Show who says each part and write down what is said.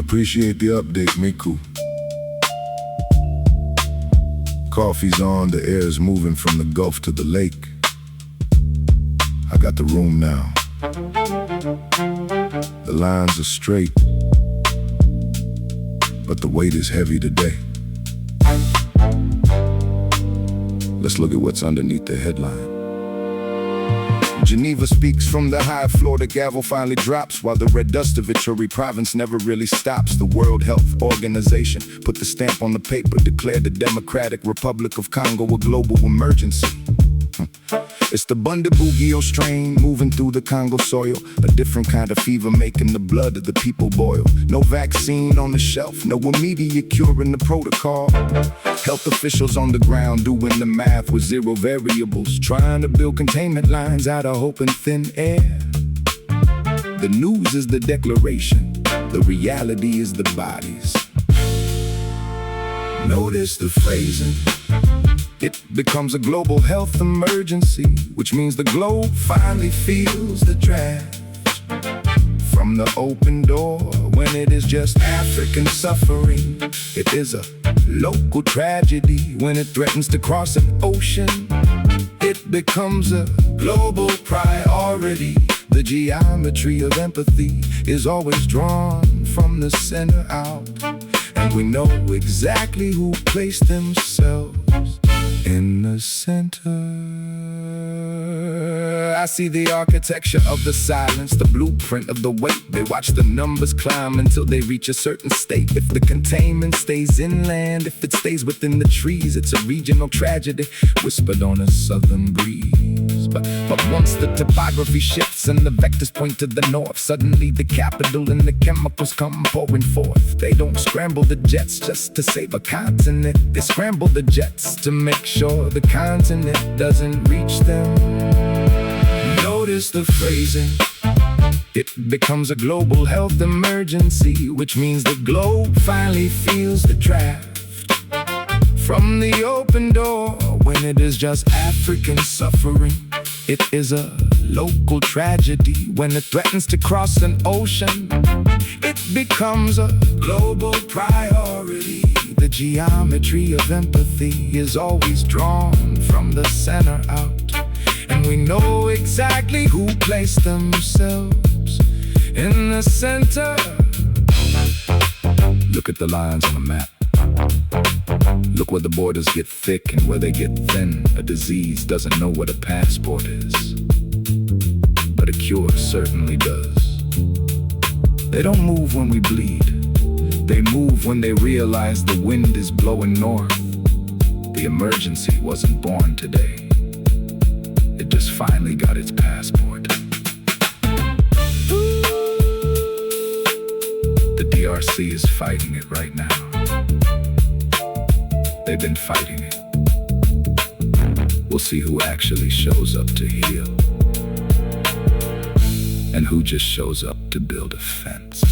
Speaker 1: Appreciate the update, Miku. Coffee's on, the air's moving from the Gulf to the lake. I got the room now. The lines are straight, but the weight is heavy today. Let's look at what's underneath the headline. Geneva speaks from the high floor, the gavel finally drops, while the red dust of Ituri Province never really stops. The World Health Organization put the stamp on the paper, declared the Democratic Republic of Congo a global emergency. It's the Bundibugyo strain moving through the Congo soil, a different kind of fever making the blood of the people boil. No vaccine on the shelf, no immediate cure in the protocol. Health officials on the ground doing the math with zero variables, trying to build containment lines out of hope and thin air. The news is the declaration, the reality is the bodies. Notice the phrasing. It becomes a global health emergency, which means the globe finally feels the draft. From the open door, when it is just African suffering, it is a local tragedy. When it threatens to cross an ocean, it becomes a global priority. The geometry of empathy is always drawn from the center out, and we know exactly who placed themselves in the center. I see the architecture of the silence, the blueprint of the weight. They watch the numbers climb until they reach a certain state. If the containment stays inland, if it stays within the trees, it's a regional tragedy whispered on a southern breeze. But once the topography shifts and the vectors point to the north, suddenly the capital and the chemicals come pouring forth. They don't scramble the jets just to save a continent. They scramble the jets to make sure the continent doesn't reach them. Notice the phrasing. It becomes a global health emergency, which means the globe finally feels the draft. From the open door, when it is just African suffering, it is a local tragedy. When it threatens to cross an ocean, it becomes a global priority. The geometry of empathy is always drawn from the center out, and we know exactly who placed themselves in the center. Look at the lines on the map. Look where the borders get thick and where they get thin. A disease doesn't know what a passport is, but a cure certainly does. They don't move when we bleed. They move when they realize the wind is blowing north. The emergency wasn't born today. It just finally got its passport. The DRC is fighting it right now. They've been fighting it. We'll see who actually shows up to heal, and who just shows up to build a fence.